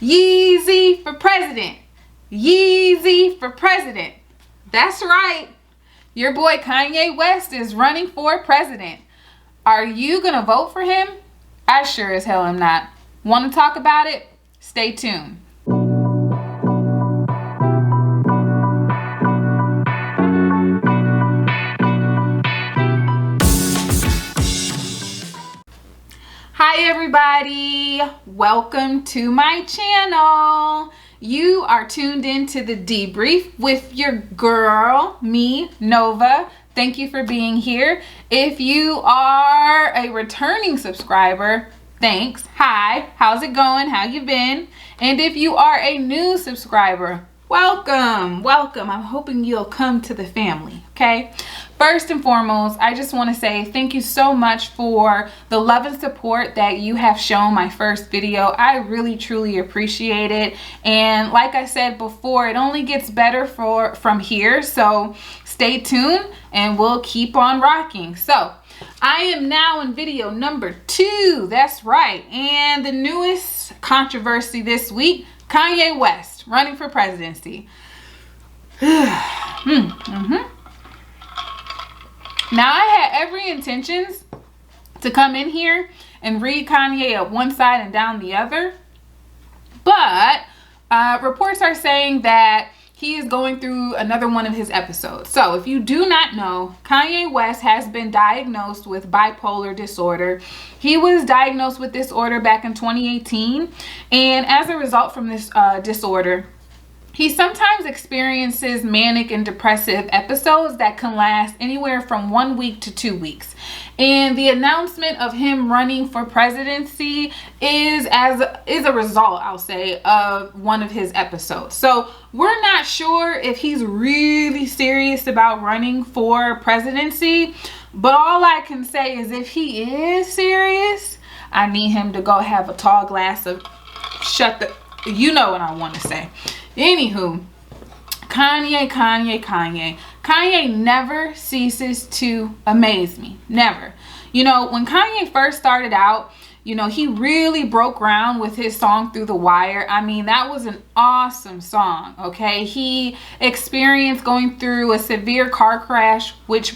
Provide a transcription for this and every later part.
Yeezy for president. Yeezy for president. That's right. Your boy Kanye West is running for president. Are you going to vote for him? I sure as hell am not. Want to talk about it? Stay tuned. Hi everybody, welcome to my channel. You are tuned into the Debrief with your girl, me, Nova. Thank you for being here. If you are a returning subscriber, thanks. Hi, how's it going? How you been? And if you are a new subscriber, welcome. I'm hoping you'll come to the family, okay? First and foremost, I just want to say thank you so much for the love and support that you have shown my first video. I really, truly appreciate it. And like I said before, it only gets better from here. So stay tuned and we'll keep on rocking. So I am now in video number 2. That's right. And the newest controversy this week, Kanye West running for presidency. Now, I had every intentions to come in here and read Kanye up one side and down the other. But reports are saying that he is going through another one of his episodes. So if you do not know, Kanye West has been diagnosed with bipolar disorder. He was diagnosed with this disorder back in 2018. And as a result from this disorder, he sometimes experiences manic and depressive episodes that can last anywhere from 1 week to 2 weeks. And the announcement of him running for presidency is a result, I'll say, of one of his episodes. So we're not sure if he's really serious about running for presidency, but all I can say is if he is serious, I need him to go have a tall glass of you know what I want to say. Anywho, Kanye never ceases to amaze me. Never. You know, when Kanye first started out, you know, he really broke ground with his song Through the Wire. I mean, that was an awesome song, okay? He experienced going through a severe car crash, which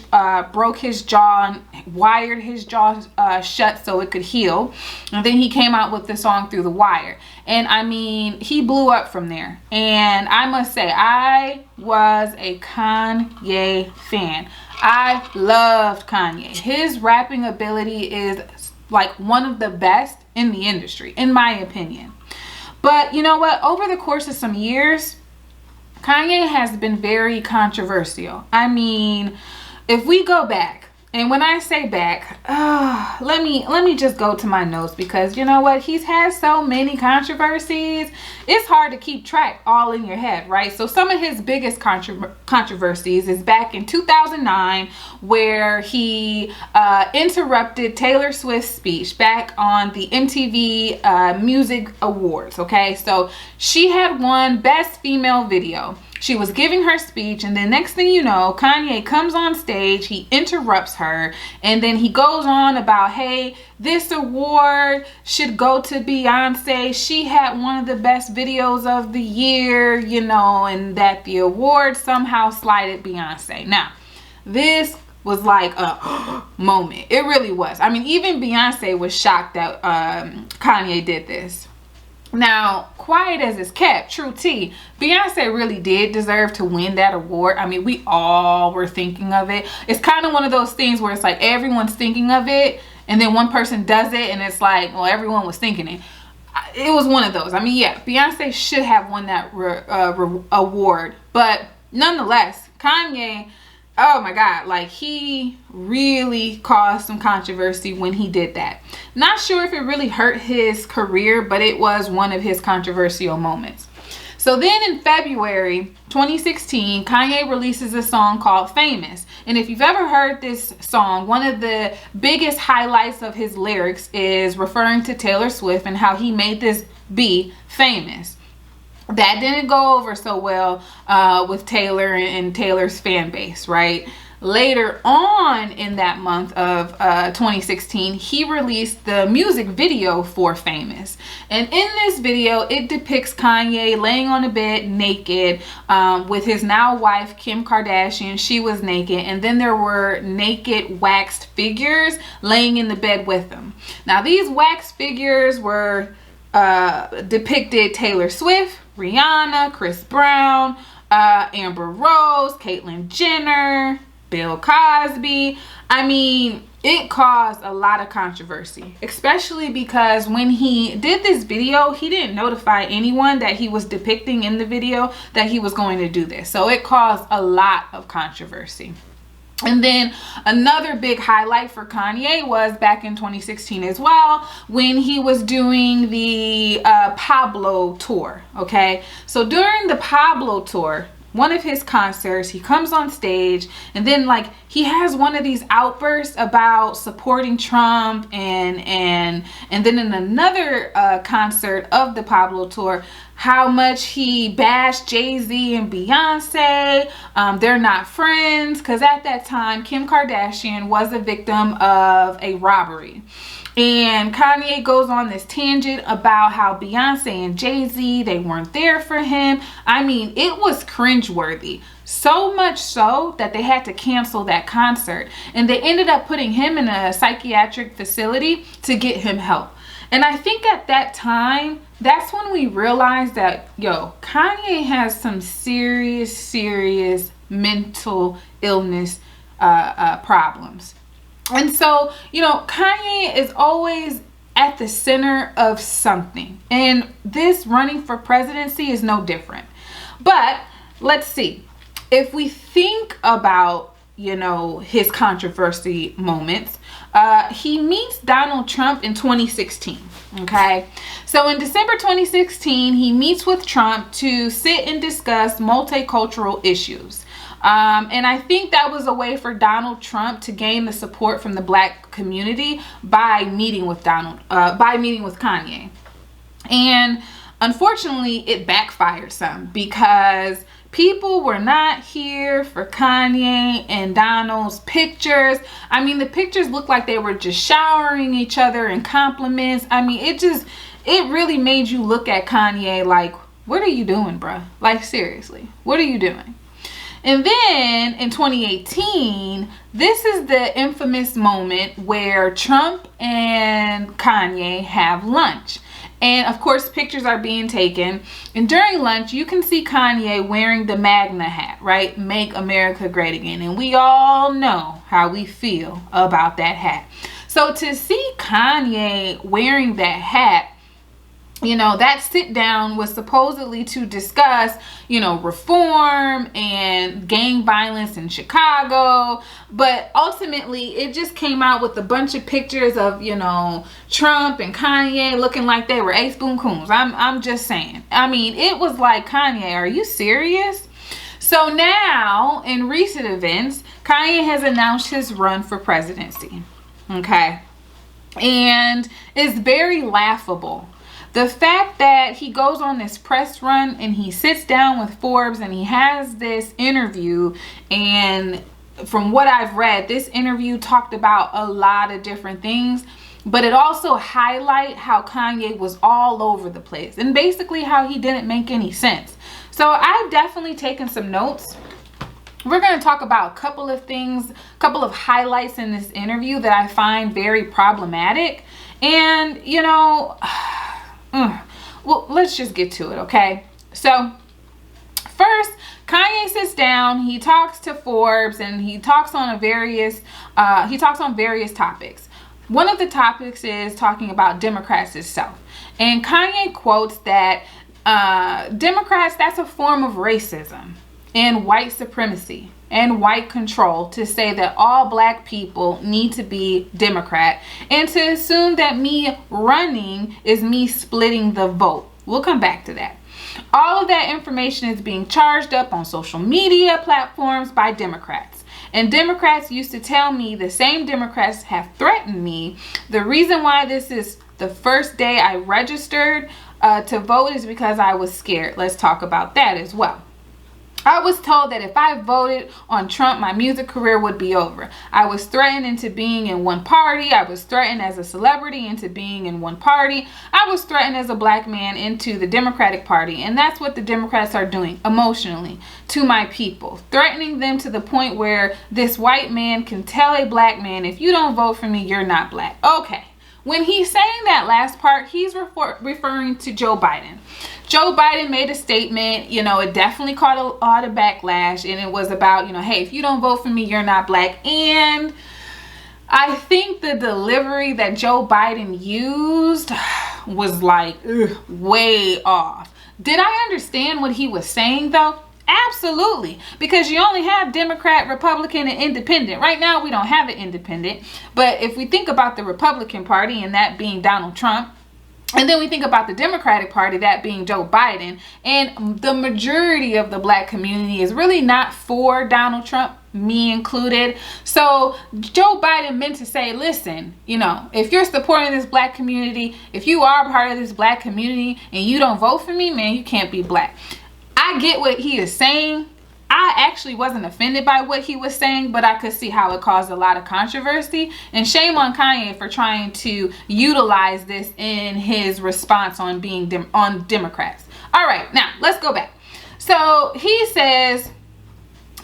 broke his jaw and wired his jaw shut so it could heal. And then he came out with the song Through the Wire. And I mean, he blew up from there. And I must say, I was a Kanye fan. I loved Kanye. His rapping ability is like one of the best in the industry, in my opinion. But you know what? Over the course of some years, Kanye has been very controversial. I mean, if we go back, and when I say back, let me just go to my notes, because you know what? He's had so many controversies. It's hard to keep track all in your head, right? So some of his biggest controversies is back in 2009, where he interrupted Taylor Swift's speech back on the MTV Music Awards, okay? So she had won Best Female Video. She was giving her speech, and then next thing you know, Kanye comes on stage, he interrupts her, and then he goes on about, hey, this award should go to Beyonce. She had one of the best videos of the year, you know, and that the award somehow slighted Beyonce. Now, this was like a moment. It really was. I mean, even Beyonce was shocked that Kanye did this. Now, quiet as it's kept, true tea, Beyonce really did deserve to win that award. I mean, we all were thinking of it. It's kind of one of those things where it's like everyone's thinking of it, and then one person does it, and it's like, well, everyone was thinking it. It was one of those. I mean, yeah, Beyonce should have won that award. But nonetheless, Kanye, oh my God, like he really caused some controversy when he did that. Not sure if it really hurt his career, but it was one of his controversial moments. So then in February 2016, Kanye releases a song called Famous. And if you've ever heard this song, one of the biggest highlights of his lyrics is referring to Taylor Swift and how he made this be famous. That didn't go over so well with Taylor and Taylor's fan base, right? later on in that month of 2016, he released the music video for Famous. And in this video, it depicts Kanye laying on a bed naked with his now wife, Kim Kardashian. She was naked. And then there were naked waxed figures laying in the bed with him. Now, these wax figures were depicted Taylor Swift, Rihanna, Chris Brown, Amber Rose, Caitlyn Jenner, Bill Cosby. I mean, it caused a lot of controversy, especially because when he did this video, he didn't notify anyone that he was depicting in the video that he was going to do this. So it caused a lot of controversy. And then another big highlight for Kanye was back in 2016 as well, when he was doing the Pablo tour. Okay, so during the Pablo tour, one of his concerts, he comes on stage and then like he has one of these outbursts about supporting Trump, and then in another concert of the Pablo tour, how much he bashed Jay-Z and Beyonce. They're not friends, because at that time Kim Kardashian was a victim of a robbery. And Kanye goes on this tangent about how Beyonce and Jay-Z, they weren't there for him. I mean, it was cringeworthy. So much so that they had to cancel that concert. And they ended up putting him in a psychiatric facility to get him help. And I think at that time, that's when we realized that, yo, Kanye has some serious mental illness problems. And so, you know, Kanye is always at the center of something. And this running for presidency is no different. But let's see. If we think about, you know, his controversy moments, he meets Donald Trump in 2016. Okay, so in December 2016, he meets with Trump to sit and discuss multicultural issues. And I think that was a way for Donald Trump to gain the support from the Black community by meeting with Kanye. And unfortunately, it backfired some, because people were not here for Kanye and Donald's pictures. I mean, the pictures looked like they were just showering each other in compliments. I mean, it really made you look at Kanye like, what are you doing, bruh? Like, seriously, what are you doing? And then in 2018, this is the infamous moment where Trump and Kanye have lunch. And of course, pictures are being taken. And during lunch, you can see Kanye wearing the MAGA hat, right? Make America Great Again. And we all know how we feel about that hat. So to see Kanye wearing that hat, you know, that sit down was supposedly to discuss, you know, reform and gang violence in Chicago. But ultimately, it just came out with a bunch of pictures of, you know, Trump and Kanye looking like they were ace boon coons. I'm just saying. I mean, it was like, Kanye, are you serious? So now, in recent events, Kanye has announced his run for presidency. Okay. And it's very laughable. The fact that he goes on this press run and he sits down with Forbes and he has this interview, and from what I've read, this interview talked about a lot of different things, but it also highlight how Kanye was all over the place and basically how he didn't make any sense. So I've definitely taken some notes. We're going to talk about a couple of things, a couple of highlights in this interview that I find very problematic. And, you know, well, let's just get to it, okay? So first, Kanye sits down, he talks to Forbes, and he talks on various topics. One of the topics is talking about Democrats itself. And Kanye quotes that Democrats, that's a form of racism and white supremacy and white control to say that all Black people need to be Democrat, and to assume that me running is me splitting the vote. We'll come back to that. All of that information is being charged up on social media platforms by Democrats. And Democrats used to tell me, the same Democrats have threatened me. The reason why this is the first day I registered to vote is because I was scared. Let's talk about that as well. I was told that if I voted on Trump, my music career would be over. I was threatened into being in one party. I was threatened as a celebrity into being in one party. I was threatened as a black man into the Democratic Party. And that's what the Democrats are doing emotionally to my people. Threatening them to the point where this white man can tell a black man, if you don't vote for me, you're not black. Okay. When he's saying that last part, he's referring to Joe Biden. Joe Biden made a statement, it definitely caught a lot of backlash, and it was about, hey, if you don't vote for me, you're not black. And I think the delivery that Joe Biden used was like way off. Did I understand what he was saying though? Absolutely, because you only have Democrat, Republican, and Independent. Right now, we don't have an Independent. But if we think about the Republican Party and that being Donald Trump, and then we think about the Democratic Party, that being Joe Biden, and the majority of the black community is really not for Donald Trump, me included. So Joe Biden meant to say, listen, if you're supporting this black community, if you are part of this black community and you don't vote for me, man, you can't be black. I get what he is saying. I actually wasn't offended by what he was saying, but I could see how it caused a lot of controversy. And shame on Kanye for trying to utilize this in his response on being on Democrats. All right, now let's go back. So he says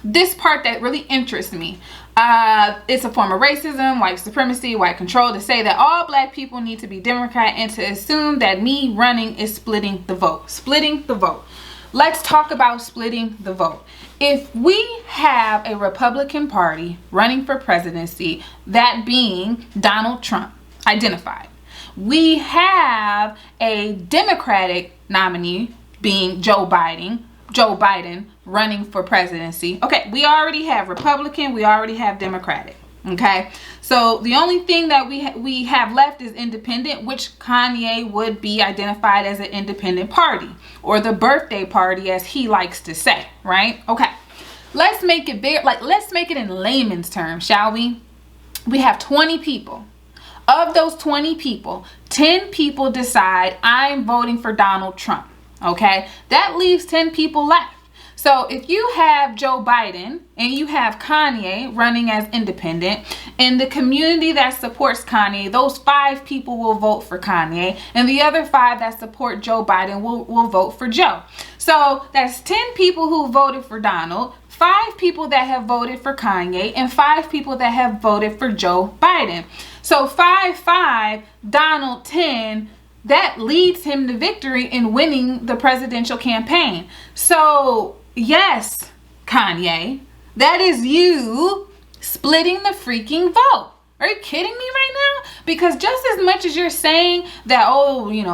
this part that really interests me. It's a form of racism, white supremacy, white control to say that all black people need to be Democrat and to assume that me running is splitting the vote. Splitting the vote. Let's talk about splitting the vote. If we have a Republican Party running for presidency, that being Donald Trump identified, we have a Democratic nominee being Joe Biden running for presidency. Okay, we already have Republican, we already have Democratic. Okay, so the only thing that we have left is independent, which Kanye would be identified as an independent party, or the birthday party as he likes to say, right? Okay, let's make it let's make it in layman's terms, shall we? We have 20 people. Of those 20 people, 10 people decide I'm voting for Donald Trump. Okay, that leaves 10 people left. So if you have Joe Biden and you have Kanye running as independent, and the community that supports Kanye, those 5 people will vote for Kanye, and the other 5 that support Joe Biden will vote for Joe. So that's 10 people who voted for Donald, 5 people that have voted for Kanye, and 5 people that have voted for Joe Biden. So 5-5, Donald 10, that leads him to victory in winning the presidential campaign. So yes, Kanye, that is you splitting the freaking vote. Are you kidding me right now? Because just as much as you're saying that,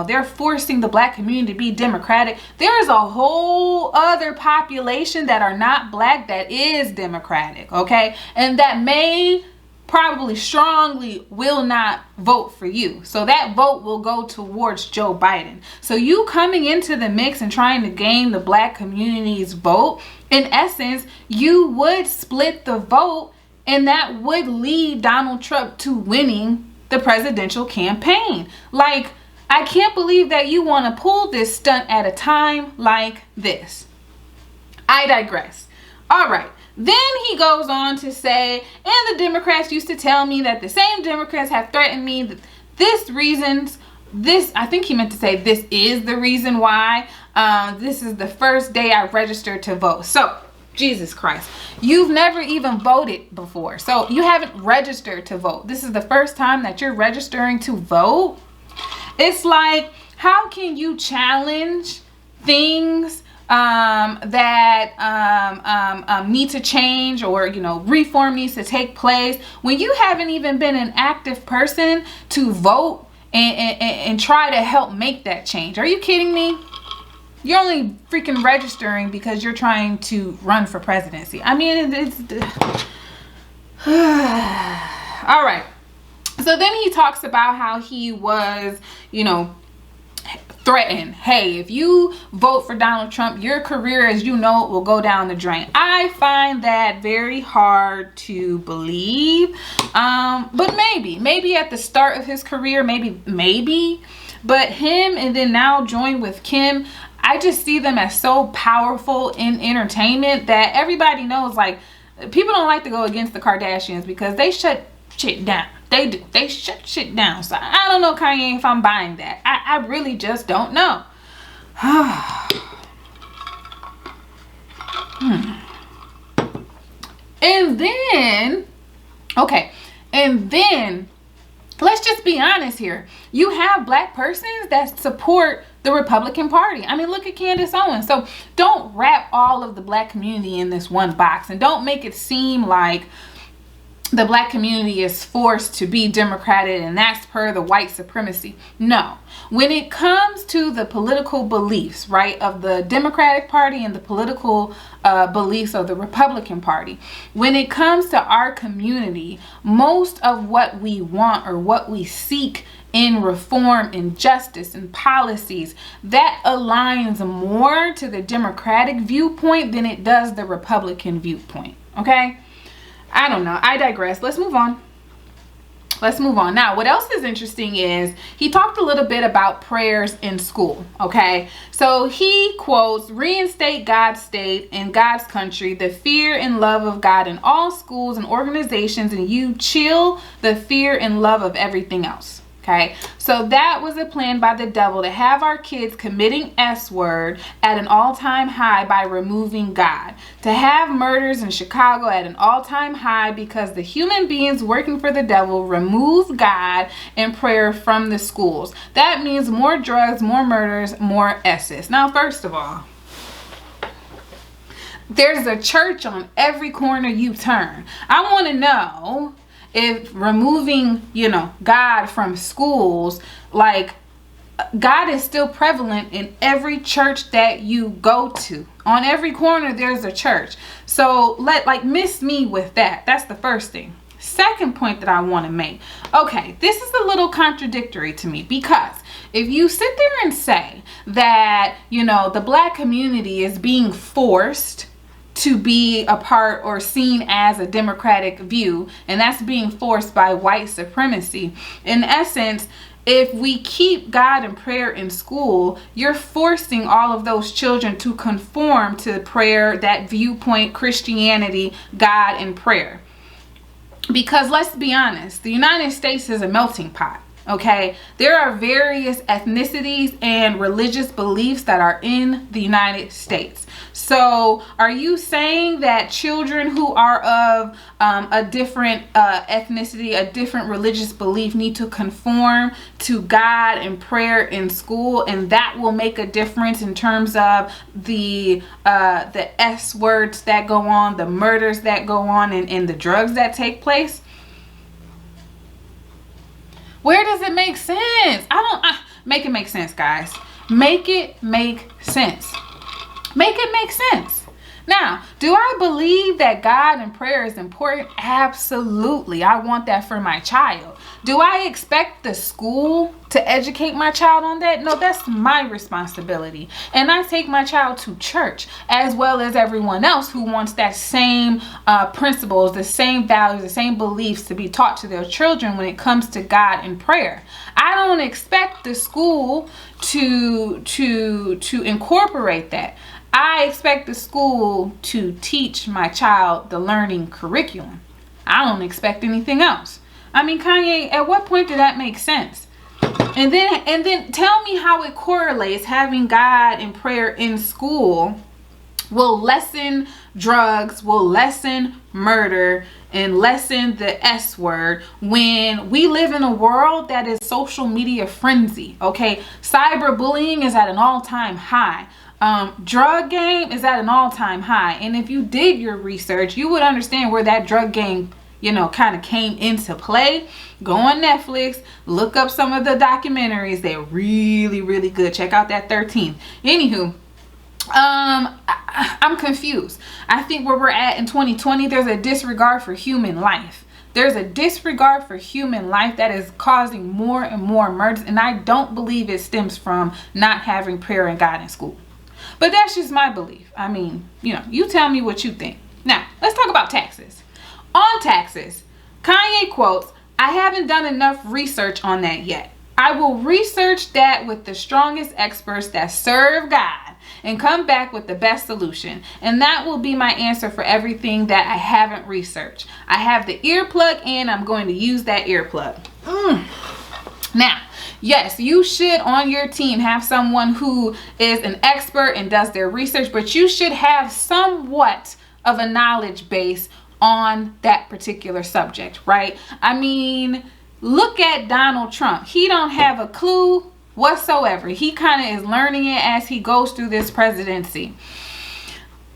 they're forcing the black community to be Democratic, there is a whole other population that are not black that is Democratic, okay? And that may probably strongly will not vote for you. So that vote will go towards Joe Biden. So you coming into the mix and trying to gain the black community's vote, in essence, you would split the vote, and that would lead Donald Trump to winning the presidential campaign. Like, I can't believe that you want to pull this stunt at a time like this. I digress. All right. Then he goes on to say, and the Democrats used to tell me that the same Democrats have threatened me that I think he meant to say this is the reason why this is the first day I registered to vote. So, Jesus Christ, you've never even voted before. So you haven't registered to vote. This is the first time that you're registering to vote. It's like, how can you challenge things that need to change, or reform needs to take place, when you haven't even been an active person to vote and try to help make that change? Are you kidding me? You're only freaking registering because you're trying to run for presidency. I mean, it's all right. So then he talks about how he was, threatened. Hey, if you vote for Donald Trump, your career as you know it will go down the drain. I find that very hard to believe. But maybe at the start of his career, maybe. But him and then now join with Kim, I just see them as so powerful in entertainment that everybody knows, like, people don't like to go against the Kardashians because they shut shit down. They do. They shut shit down. So I don't know, Kanye, if I'm buying that. I really just don't know. And then, okay, and then let's just be honest here. You have black persons that support the Republican Party. I mean, look at Candace Owens. So don't wrap all of the black community in this one box, and don't make it seem like the black community is forced to be Democratic and that's per the white supremacy. No. When it comes to the political beliefs, right, of the Democratic Party and the political beliefs of the Republican Party, when it comes to our community, most of what we want or what we seek in reform and justice and policies, that aligns more to the Democratic viewpoint than it does the Republican viewpoint. Okay? I don't know. I digress. Let's move on. Let's move on. Now, what else is interesting is he talked a little bit about prayers in school. Okay. So he quotes, reinstate God's state and God's country, the fear and love of God in all schools and organizations, and you chill the fear and love of everything else. Okay, so that was a plan by the devil to have our kids committing S-word at an all-time high by removing God. To have murders in Chicago at an all-time high because the human beings working for the devil removed God and prayer from the schools. That means more drugs, more murders, more S's. Now, first of all, there's a church on every corner you turn. I want to know if removing, God from schools, like, God is still prevalent in every church that you go to. On every corner, there's a church. So miss me with that. That's the first thing. Second point that I want to make. Okay, this is a little contradictory to me, because if you sit there and say that, the black community is being forced to be a part or seen as a democratic view, and that's being forced by white supremacy. In essence, if we keep God and prayer in school, you're forcing all of those children to conform to prayer, that viewpoint, Christianity, God, and prayer. Because let's be honest, the United States is a melting pot. Okay, there are various ethnicities and religious beliefs that are in the United States. So are you saying that children who are of a different ethnicity, a different religious belief, need to conform to God and prayer in school, and that will make a difference in terms of the S words that go on, the murders that go on, and the drugs that take place? Where does it make sense? Make it make sense, guys. Make it make sense. Make it make sense. Now, do I believe that God and prayer is important? Absolutely. I want that for my child. Do I expect the school to educate my child on that? No, that's my responsibility. And I take my child to church, as well as everyone else who wants that same principles, the same values, the same beliefs to be taught to their children when it comes to God and prayer. I don't expect the school to incorporate that. I expect the school to teach my child the learning curriculum. I don't expect anything else. I mean, Kanye, at what point did that make sense? And then tell me how it correlates, having God and prayer in school will lessen drugs, will lessen murder, and lessen the S word when we live in a world that is social media frenzy. Okay, cyberbullying is at an all-time high. Drug game is at an all-time high. And if you did your research, you would understand where that drug game, kind of came into play. Go on Netflix, look up some of the documentaries. They're really, really good. Check out that 13th. Anywho, I'm confused. I think where we're at in 2020, there's a disregard for human life. There's a disregard for human life that is causing more and more murders. And I don't believe it stems from not having prayer and God in school. But that's just my belief. I mean, you tell me what you think. Now, let's talk about taxes. On taxes, Kanye quotes, "I haven't done enough research on that yet. I will research that with the strongest experts that serve God and come back with the best solution. And that will be my answer for everything that I haven't researched. I have the earplug in. I'm going to use that earplug. Now, yes, you should on your team have someone who is an expert and does their research, but you should have somewhat of a knowledge base on that particular subject, right? I mean, look at Donald Trump. He don't have a clue whatsoever. He kind of is learning it as he goes through this presidency.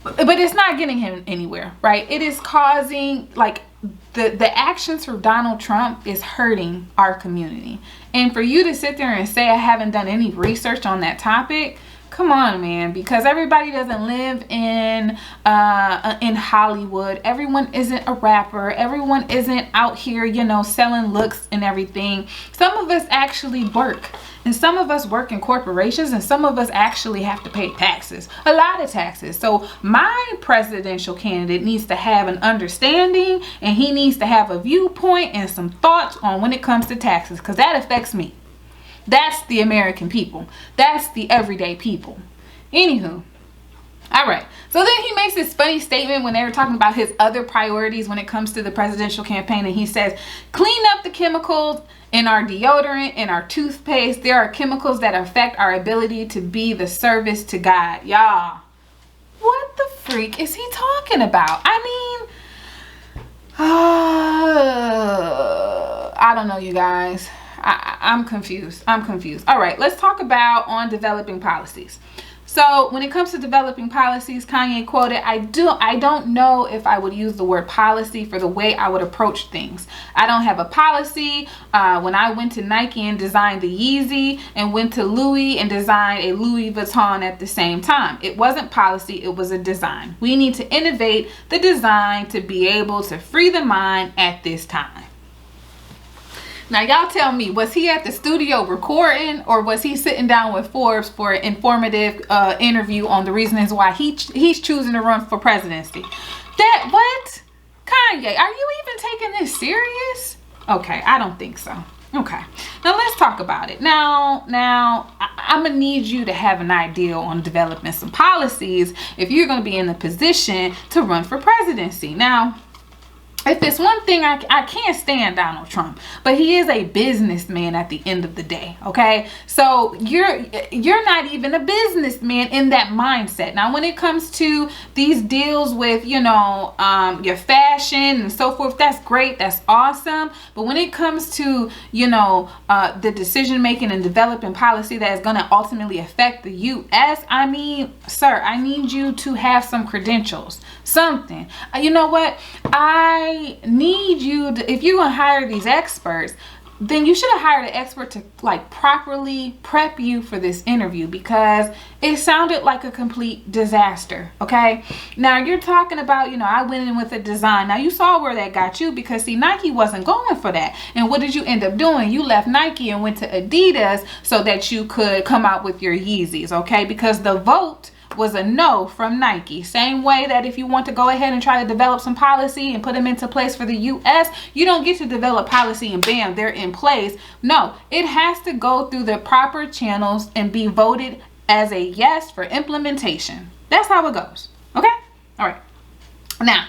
But it's not getting him anywhere, right? It is causing, like, the actions for Donald Trump is hurting our community. And for you to sit there and say I haven't done any research on that topic, come on, man, because everybody doesn't live in Hollywood. Everyone isn't a rapper. Everyone isn't out here, you know, selling looks and everything. Some of us actually work, and some of us work in corporations, and some of us actually have to pay taxes, a lot of taxes. So my presidential candidate needs to have an understanding, and he needs to have a viewpoint and some thoughts on when it comes to taxes, because that affects me. That's the American people. That's the everyday people. Anywho. All right. So then he makes this funny statement when they were talking about his other priorities when it comes to the presidential campaign. And he says, clean up the chemicals in our deodorant, in our toothpaste. There are chemicals that affect our ability to be the service to God. Y'all, what the freak is he talking about? I mean, I don't know, you guys. I'm confused. All right, let's talk about on developing policies. So when it comes to developing policies, Kanye quoted, I don't know if I would use the word policy for the way I would approach things. I don't have a policy. When I went to Nike and designed the Yeezy, and went to Louis and designed a Louis Vuitton at the same time. It wasn't policy, it was a design. We need to innovate the design to be able to free the mind at this time. Now, y'all tell me, was he at the studio recording, or was he sitting down with Forbes for an informative interview on the reasons why he's choosing to run for presidency? What? Kanye, are you even taking this serious? Okay, I don't think so. Okay, now let's talk about it. Now, I'm going to need you to have an idea on developing some policies if you're going to be in the position to run for presidency. Now, if it's one thing, I can't stand Donald Trump, but he is a businessman at the end of the day, okay? So you're not even a businessman in that mindset. Now, when it comes to these deals with, you know, your fashion and so forth, that's great, that's awesome. But when it comes to, you know, the decision making and developing policy that is going to ultimately affect the U.S., I mean, sir, I need you to have some credentials, something. You know what? I need you to, if you're gonna hire these experts, then you should have hired an expert to like properly prep you for this interview, because it sounded like a complete disaster. Okay, now you're talking about, you know, I went in with a design. Now you saw where that got you, because see, Nike wasn't going for that. And what did you end up doing? You left Nike and went to Adidas so that you could come out with your Yeezys. Okay, because the vote was a no from Nike. Same way that if you want to go ahead and try to develop some policy and put them into place for the U.S., you don't get to develop policy and bam, they're in place. No, it has to go through the proper channels and be voted as a yes for implementation. That's how it goes. Okay? All right. Now,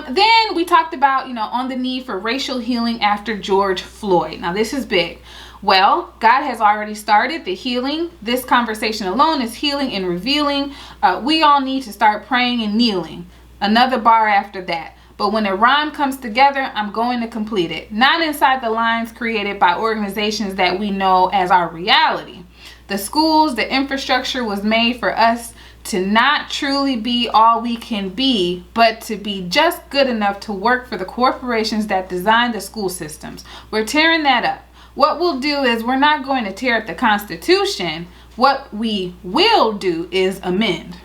then we talked about, you know, on the need for racial healing after George Floyd. Now, this is big. Well, God has already started the healing. This conversation alone is healing and revealing. We all need to start praying and kneeling. Another bar after that. But when a rhyme comes together, I'm going to complete it. Not inside the lines created by organizations that we know as our reality. The schools, the infrastructure was made for us to not truly be all we can be, but to be just good enough to work for the corporations that design the school systems. We're tearing that up. What we'll do is we're not going to tear up the Constitution. What we will do is amend.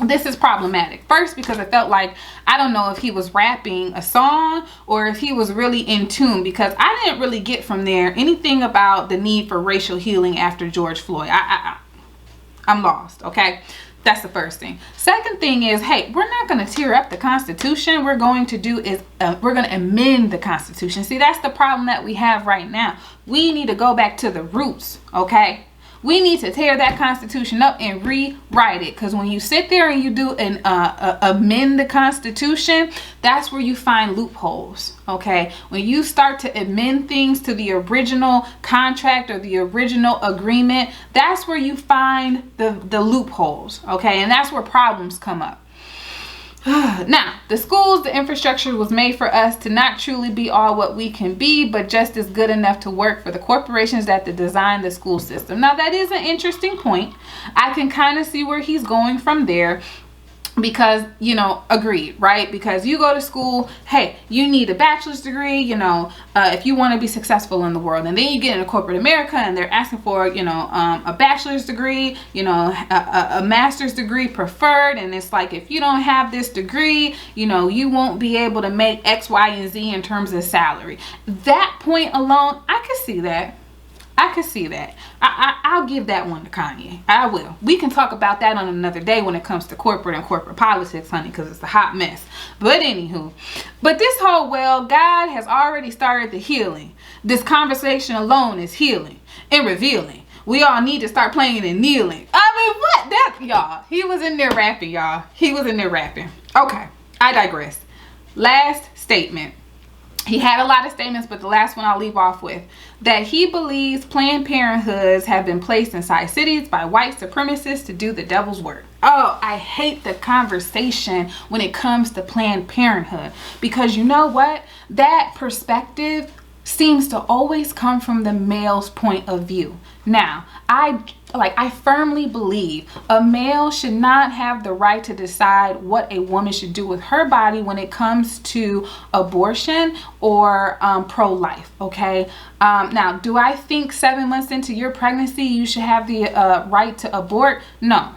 This is problematic. First, because I felt like, I don't know if he was rapping a song or if he was really in tune, because I didn't really get from there anything about the need for racial healing after George Floyd. I'm lost, okay? That's the first thing. Second thing is, hey, we're not going to tear up the Constitution. We're going to do is we're going to amend the Constitution. See, that's the problem that we have right now. We need to go back to the roots, okay? We need to tear that Constitution up and rewrite it. Because when you sit there and you do an amend the Constitution, that's where you find loopholes. Okay, when you start to amend things to the original contract or the original agreement, that's where you find the loopholes. Okay, and that's where problems come up. Now, the schools, the infrastructure was made for us to not truly be all what we can be, but just as good enough to work for the corporations that design the school system. Now, that is an interesting point. I can kind of see where he's going from there. Because, you know, agreed, right? Because you go to school, hey, you need a bachelor's degree, you know, if you want to be successful in the world. And then you get into corporate America and they're asking for, you know, a bachelor's degree, you know, a master's degree preferred. And it's like, if you don't have this degree, you know, you won't be able to make X, Y, and Z in terms of salary. That point alone, I could see that. I could see that. I'll give that one to Kanye. I will. We can talk about that on another day when it comes to corporate and corporate politics, honey, because it's a hot mess. But anywho, but this whole, well, God has already started the healing. This conversation alone is healing and revealing. We all need to start playing and kneeling. I mean, what? That, y'all. He was in there rapping, y'all. He was in there rapping. Okay, I digress. Last statement. He had a lot of statements, but the last one I'll leave off with. That he believes Planned Parenthoods have been placed inside cities by white supremacists to do the devil's work. Oh, I hate the conversation when it comes to Planned Parenthood. Because you know what? That perspective seems to always come from the male's point of view. Now, I firmly believe a male should not have the right to decide what a woman should do with her body when it comes to abortion or pro-life, okay? Now, do I think 7 months into your pregnancy you should have the right to abort? No,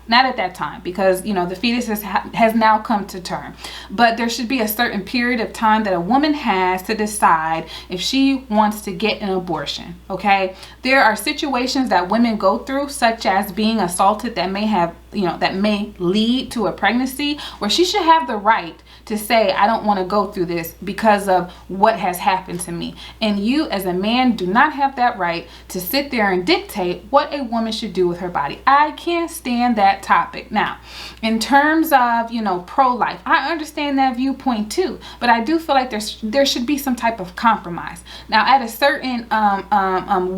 not at that time, because, you know, the fetus has now come to term. But there should be a certain period of time that a woman has to decide if she wants to get an abortion, okay? There are situations that women go through, such as being assaulted, that may have, you know, that may lead to a pregnancy, where she should have the right to say, I don't want to go through this because of what has happened to me. And you as a man do not have that right to sit there and dictate what a woman should do with her body. I can't stand that topic. Now, in terms of, you know, pro-life, I understand that viewpoint too, but I do feel like there should be some type of compromise. Now, at a certain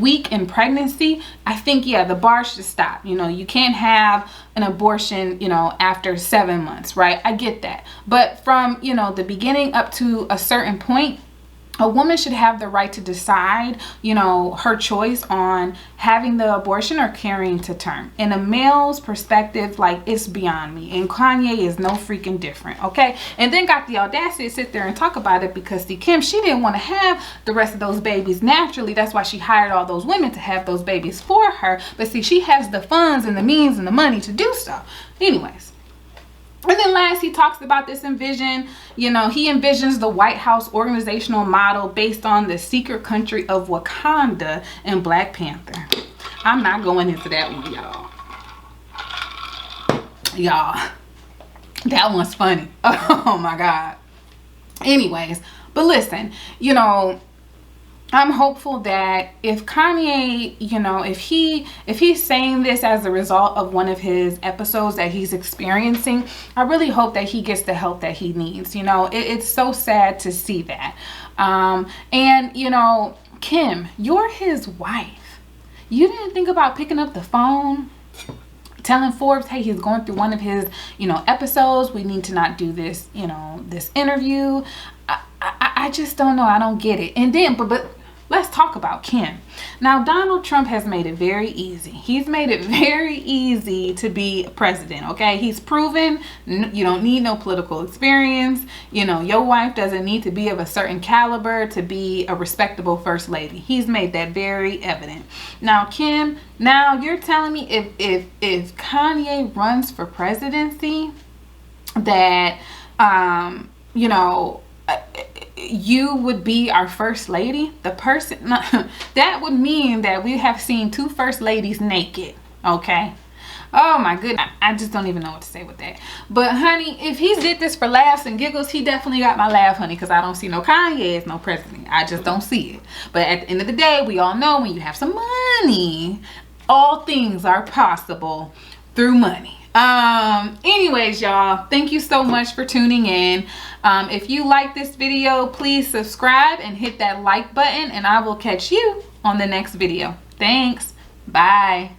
week in pregnancy, I think, yeah, the bar should stop. You know, you can't have an abortion, you know, after 7 months, right? I get that. But from, you know, the beginning up to a certain point, a woman should have the right to decide, you know, her choice on having the abortion or carrying to term. In a male's perspective, like, it's beyond me. And Kanye is no freaking different, okay? And then got the audacity to sit there and talk about it because, see, Kim, she didn't want to have the rest of those babies naturally. That's why she hired all those women to have those babies for her. But see, she has the funds and the means and the money to do so. Anyways. And then last, he talks about this envision, you know, he envisions the White House organizational model based on the secret country of Wakanda and Black Panther. I'm not going into that one, y'all. Y'all, that one's funny. Oh my God. Anyways, but listen, you know, I'm hopeful that if Kanye, you know, if he's saying this as a result of one of his episodes that he's experiencing, I really hope that he gets the help that he needs. You know, it's so sad to see that. And, you know, Kim, you're his wife. You didn't think about picking up the phone, telling Forbes, hey, he's going through one of his, you know, episodes. We need to not do this, you know, this interview. I just don't know. I don't get it. And then, but let's talk about Kim. Now, Donald Trump has made it very easy. He's made it very easy to be president, okay? He's proven you don't need no political experience. You know, your wife doesn't need to be of a certain caliber to be a respectable first lady. He's made that very evident. Now, Kim, now you're telling me if Kanye runs for presidency, that, you know, you would be our first lady. The person that would mean that we have seen two first ladies naked, okay? Oh my goodness, I just don't even know what to say with that. But honey, if he did this for laughs and giggles, he definitely got my laugh, honey, because I don't see no Kanye as no president. I just don't see it. But at the end of the day, we all know when you have some money, all things are possible through money. Anyways, y'all, thank you so much for tuning in. If you like this video, please subscribe and hit that like button, and I will catch you on the next video. Thanks. Bye.